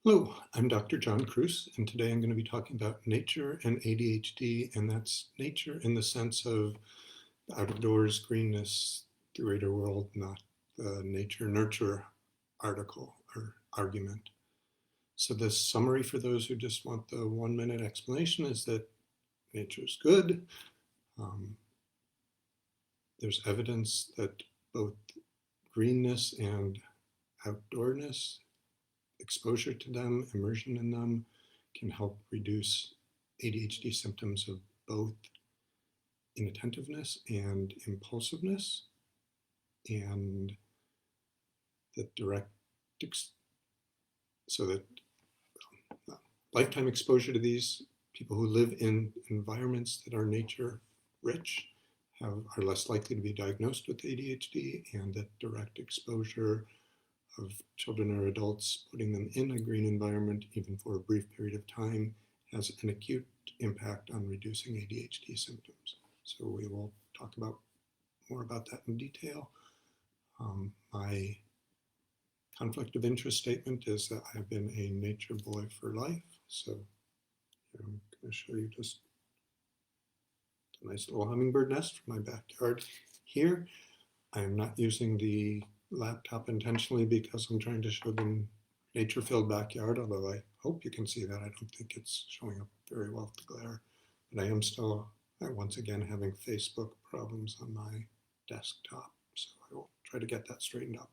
Hello, I'm Dr. John Cruz, and today I'm going to be talking about nature and ADHD, and that's nature in the sense of the out of doors, greenness, the greater world, not the nature nurture article or argument. So, the summary for those who just want the 1 minute explanation is that nature's good. Um, there's evidence that both greenness and outdoorness, exposure to them, immersion in them, can help reduce ADHD symptoms of both inattentiveness and impulsiveness, and that direct, so that lifetime exposure to these people who live in environments that are nature rich are less likely to be diagnosed with ADHD, and that direct exposure of children or adults, putting them in a green environment, even for a brief period of time, has an acute impact on reducing ADHD symptoms. So we will talk more about that in detail. My conflict of interest statement is that I've been a nature boy for life. So I'm going to show you just a nice little hummingbird nest from my backyard here. I am not using the laptop intentionally because I'm trying to show the nature-filled backyard, although I hope you can see that. I don't think it's showing up very well with the glare, but I am still, once again, having Facebook problems on my desktop, so I will try to get that straightened up.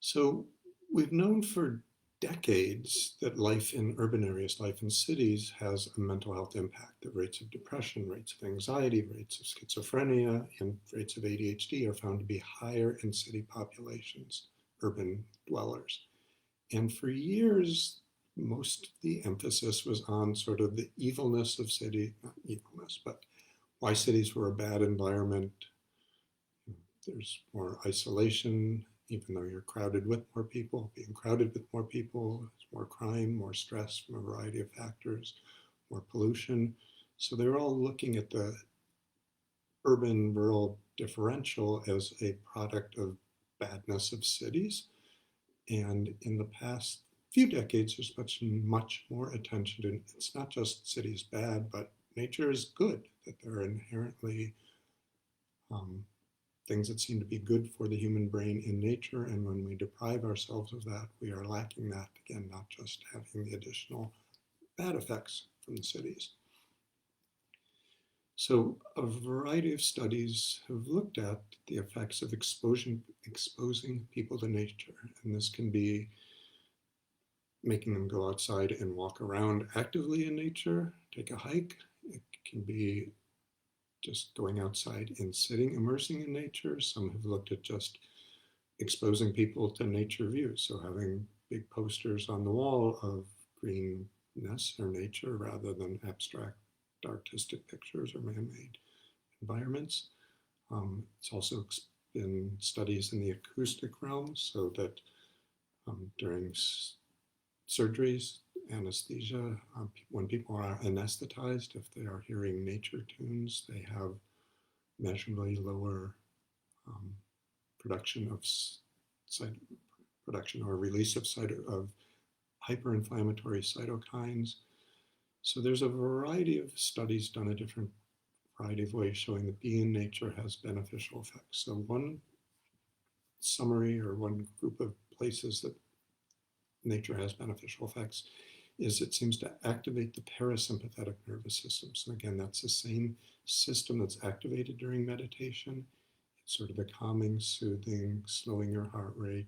So we've known for decades that life in urban areas, life in cities, has a mental health impact. The rates of depression, rates of anxiety, rates of schizophrenia, and rates of ADHD are found to be higher in city populations, urban dwellers. And for years, most of the emphasis was on sort of the evilness of city, not evilness, but why cities were a bad environment. There's more isolation, even though you're crowded with more people. Being crowded with more people, there's more crime, more stress from a variety of factors, more pollution. So they're all looking at the urban-rural differential as a product of badness of cities. And in the past few decades, there's much more attention to, it's not just cities bad, but nature is good, that there are inherently things that seem to be good for the human brain in nature, and when we deprive ourselves of that, we are lacking that, again, not just having the additional bad effects from the cities. So a variety of studies have looked at the effects of exposing people to nature, and this can be making them go outside and walk around actively in nature, take a hike. It can be just going outside and sitting, immersing in nature. Some have looked at just exposing people to nature views, so having big posters on the wall of greenness or nature rather than abstract artistic pictures or man-made environments. It's also been studies in the acoustic realm, so that during surgeries, anesthesia, when people are anesthetized, if they are hearing nature tunes, they have measurably lower production or release of hyperinflammatory cytokines. So there's a variety of studies done a different variety of ways showing that being in nature has beneficial effects. So one summary or one group of places that nature has beneficial effects is it seems to activate the parasympathetic nervous system. So again, that's the same system that's activated during meditation. It's sort of the calming, soothing, slowing your heart rate,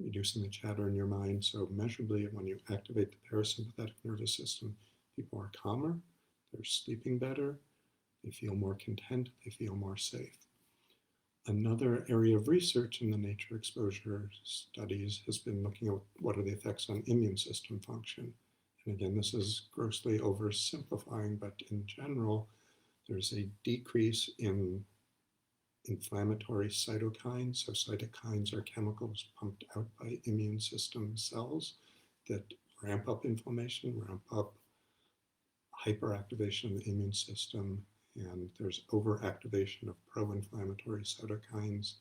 reducing the chatter in your mind. So measurably, when you activate the parasympathetic nervous system, people are calmer, they're sleeping better, they feel more content, they feel more safe. Another area of research in the nature exposure studies has been looking at what are the effects on immune system function. And again, this is grossly oversimplifying, but in general, there's a decrease in inflammatory cytokines. So cytokines are chemicals pumped out by immune system cells that ramp up inflammation, ramp up hyperactivation of the immune system, and there's overactivation of pro-inflammatory cytokines.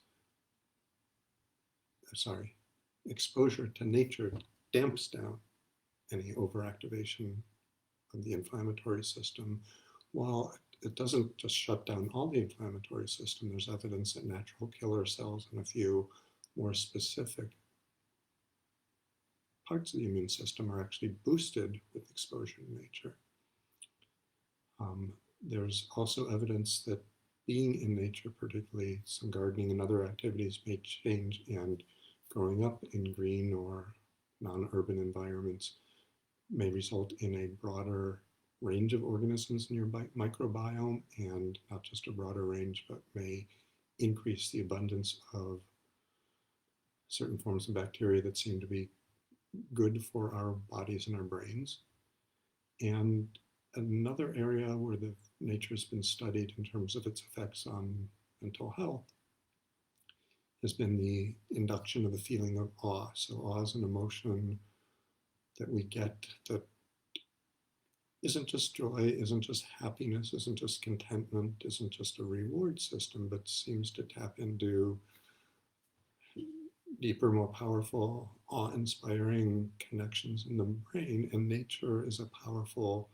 exposure to nature damps down any overactivation of the inflammatory system, while it doesn't just shut down all the inflammatory system. There's evidence that natural killer cells and a few more specific parts of the immune system are actually boosted with exposure to nature. There's also evidence that being in nature, particularly some gardening and other activities, may change, and growing up in green or non-urban environments may result in a broader range of organisms in your microbiome, and not just a broader range, but may increase the abundance of certain forms of bacteria that seem to be good for our bodies and our brains. And another area where the nature has been studied in terms of its effects on mental health has been the induction of the feeling of awe. So awe is an emotion that we get that isn't just joy, isn't just happiness, isn't just contentment, isn't just a reward system, but seems to tap into deeper, more powerful, awe-inspiring connections in the brain. And nature is a powerful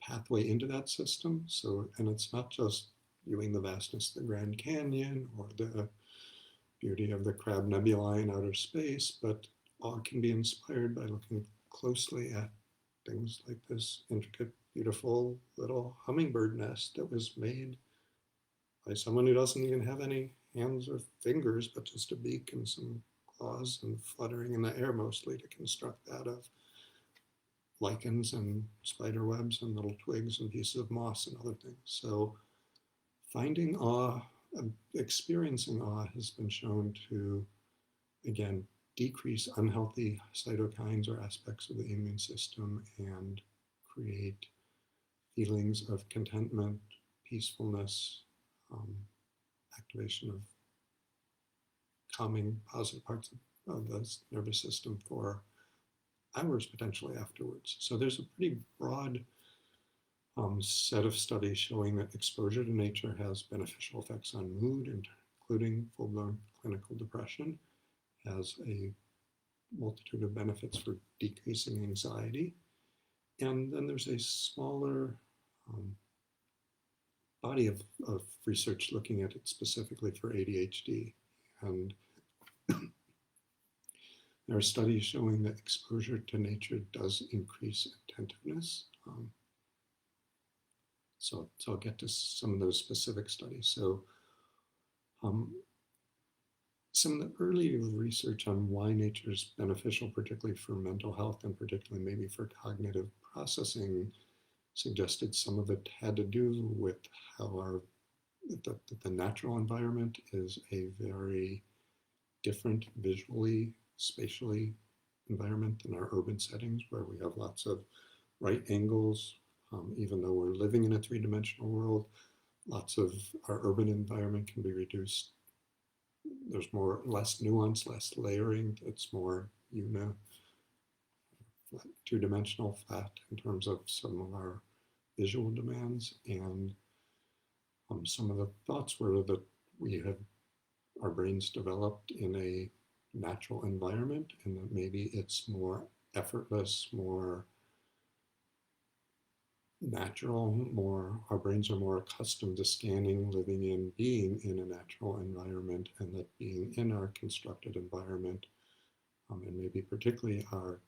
pathway into that system. So, and it's not just viewing the vastness of the Grand Canyon or the beauty of the Crab Nebulae in outer space, but awe can be inspired by looking closely at things like this intricate, beautiful little hummingbird nest that was made by someone who doesn't even have any hands or fingers, but just a beak and some claws and fluttering in the air mostly to construct that of lichens and spider webs and little twigs and pieces of moss and other things. So finding awe, experiencing awe has been shown to, again, decrease unhealthy cytokines or aspects of the immune system and create feelings of contentment, peacefulness, activation of calming positive parts of the nervous system for hours potentially afterwards. So there's a pretty broad set of studies showing that exposure to nature has beneficial effects on mood, including full-blown clinical depression, has a multitude of benefits for decreasing anxiety. And then there's a smaller body of research looking at it specifically for ADHD. And there are studies showing that exposure to nature does increase attentiveness. So I'll get to some of those specific studies. So some of the early research on why nature is beneficial, particularly for mental health and particularly maybe for cognitive processing, suggested some of it had to do with how the natural environment is a very different visually, spatially environment than our urban settings, where we have lots of right angles. Even though we're living in a three-dimensional world, lots of our urban environment can be reduced. There's less nuance, less layering. It's more two-dimensional, flat in terms of some of our visual demands. And some of the thoughts were that our brains developed in a natural environment, and that maybe it's more effortless, more natural, our brains are more accustomed to scanning, living in, being in a natural environment, and that being in our constructed environment, and maybe particularly our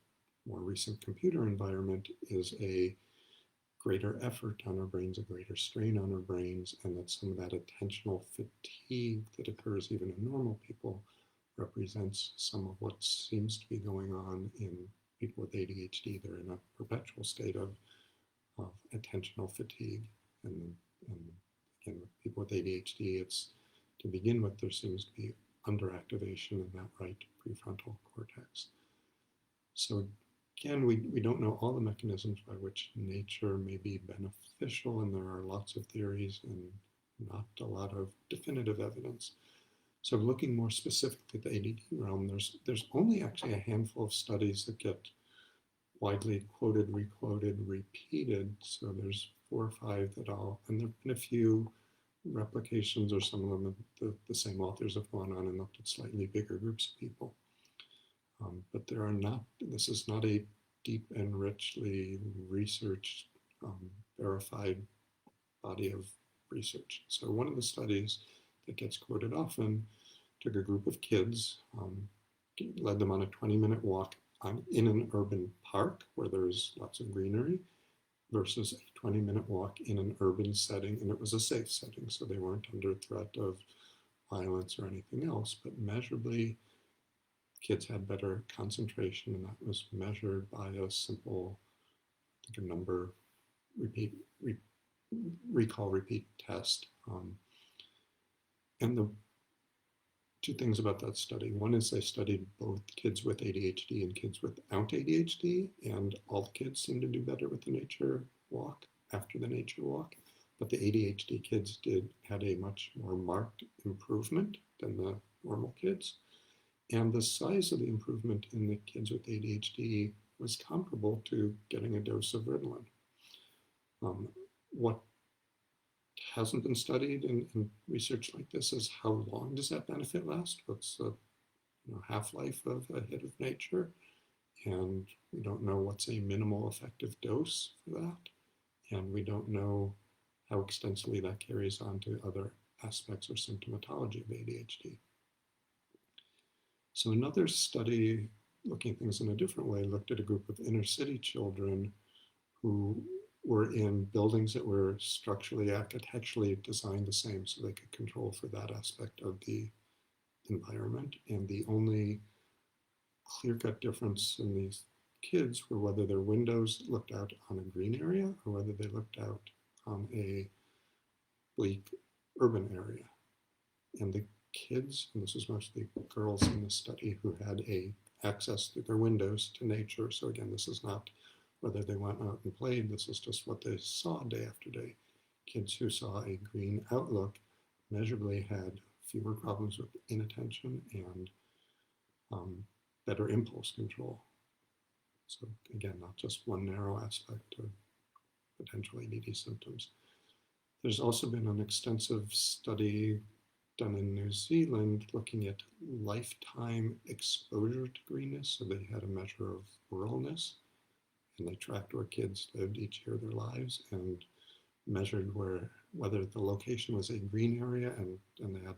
more recent computer environment, is a greater effort on our brains, a greater strain on our brains, and that some of that attentional fatigue that occurs even in normal people represents some of what seems to be going on in people with ADHD. They're in a perpetual state of attentional fatigue. And again, with people with ADHD, it's, to begin with, there seems to be underactivation in that right prefrontal cortex. So again, we don't know all the mechanisms by which nature may be beneficial, and there are lots of theories and not a lot of definitive evidence. So looking more specifically at the ADD realm, there's only actually a handful of studies that get widely quoted, requoted, repeated. So there's 4 or 5 that and there have been a few replications, or some of them the same authors have gone on and looked at slightly bigger groups of people. But this is not a deep and richly researched, verified body of research. So one of the studies that gets quoted often took a group of kids, led them on a 20-minute walk in an urban park where there's lots of greenery versus a 20-minute walk in an urban setting, and it was a safe setting, so they weren't under threat of violence or anything else, but measurably kids had better concentration, and that was measured by a simple, I think, a number repeat, recall repeat test. And the two things about that study. One is they studied both kids with ADHD and kids without ADHD, and all the kids seemed to do better with the nature walk after the nature walk. But the ADHD kids had a much more marked improvement than the normal kids. And the size of the improvement in the kids with ADHD was comparable to getting a dose of Ritalin. What hasn't been studied in research like this is how long does that benefit last? What's the half-life of a hit of nature? And we don't know what's a minimal effective dose for that. And we don't know how extensively that carries on to other aspects or symptomatology of ADHD. So another study looking at things in a different way looked at a group of inner city children who were in buildings that were structurally, architecturally designed the same so they could control for that aspect of the environment. And the only clear-cut difference in these kids were whether their windows looked out on a green area or whether they looked out on a bleak urban area. And the kids, and this was mostly girls in the study, who had access through their windows to nature. So again, this is not whether they went out and played, this is just what they saw day after day. Kids who saw a green outlook measurably had fewer problems with inattention and better impulse control. So again, not just one narrow aspect of potential ADD symptoms. There's also been an extensive study done in New Zealand looking at lifetime exposure to greenness. So they had a measure of ruralness, and they tracked where kids lived each year of their lives and measured whether the location was a green area, and they had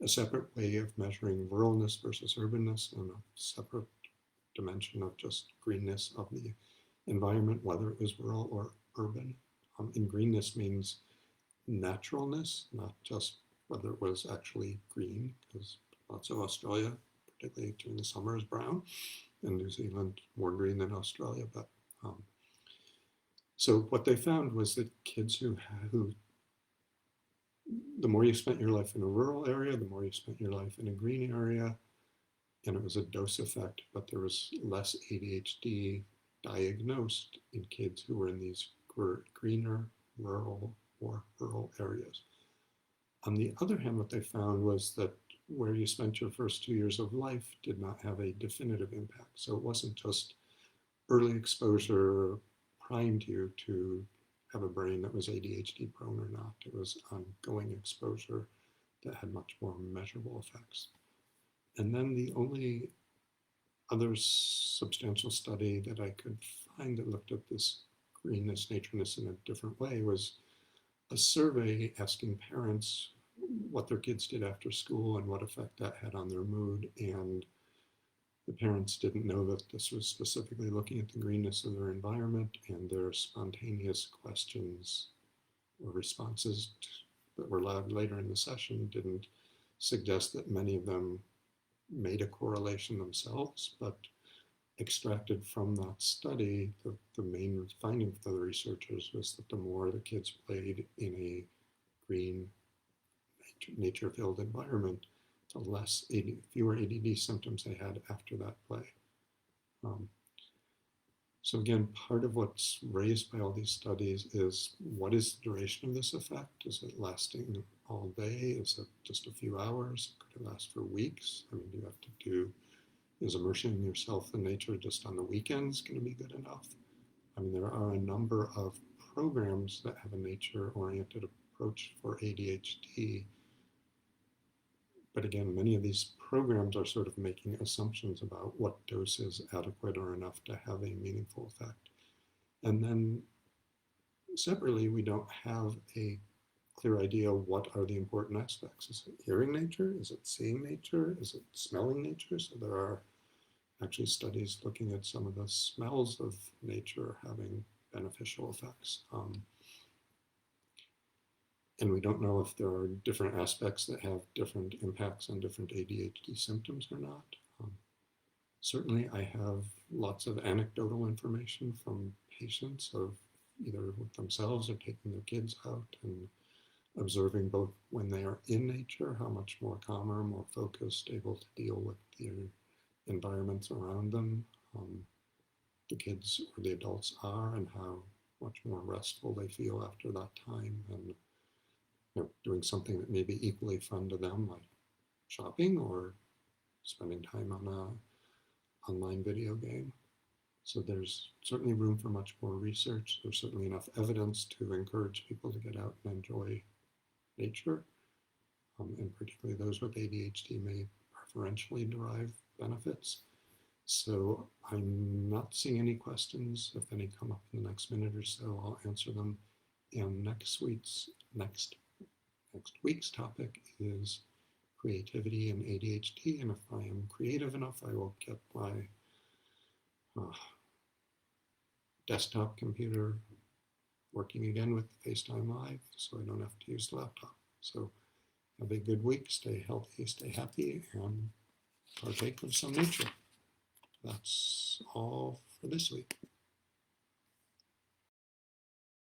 a separate way of measuring ruralness versus urbanness and a separate dimension of just greenness of the environment, whether it was rural or urban. And greenness means naturalness, not just whether it was actually green, because lots of Australia, particularly during the summer, is brown, and New Zealand more green than Australia. But so what they found was that kids who the more you spent your life in a rural area, the more you spent your life in a green area, and it was a dose effect, but there was less ADHD diagnosed in kids who were in these greener rural areas. On the other hand, what they found was that where you spent your first 2 years of life did not have a definitive impact. So it wasn't just early exposure primed you to have a brain that was ADHD prone or not. It was ongoing exposure that had much more measurable effects. And then the only other substantial study that I could find that looked at this greenness, natureness in a different way was a survey asking parents what their kids did after school and what effect that had on their mood. And the parents didn't know that this was specifically looking at the greenness of their environment, and their spontaneous questions or responses that were allowed later in the session didn't suggest that many of them made a correlation themselves, but extracted from that study, the main finding for the researchers was that the more the kids played in a green, nature-filled environment, the fewer ADD symptoms they had after that play. So again, part of what's raised by all these studies is what is the duration of this effect? Is it lasting all day? Is it just a few hours? Could it last for weeks? I mean, do you have to is immersing yourself in nature just on the weekends going to be good enough? I mean, there are a number of programs that have a nature-oriented approach for ADHD But again, many of these programs are sort of making assumptions about what dose is adequate or enough to have a meaningful effect. And then separately, we don't have a clear idea of what are the important aspects. Is it hearing nature? Is it seeing nature? Is it smelling nature? So there are actually studies looking at some of the smells of nature having beneficial effects. And we don't know if there are different aspects that have different impacts on different ADHD symptoms or not. Certainly, I have lots of anecdotal information from patients of either with themselves or taking their kids out and observing both when they are in nature, how much more calmer, more focused, able to deal with their environments around them, the kids or the adults are, and how much more restful they feel after that time, and doing something that may be equally fun to them, like shopping or spending time on an online video game. So there's certainly room for much more research. There's certainly enough evidence to encourage people to get out and enjoy nature, and particularly those with ADHD may preferentially derive benefits. So I'm not seeing any questions. If any come up in the next minute or so, I'll answer them. And next week's topic is creativity and ADHD. And if I am creative enough, I will get my desktop computer working again with FaceTime Live, so I don't have to use the laptop. So have a good week, stay healthy, stay happy, and partake of some nature. That's all for this week.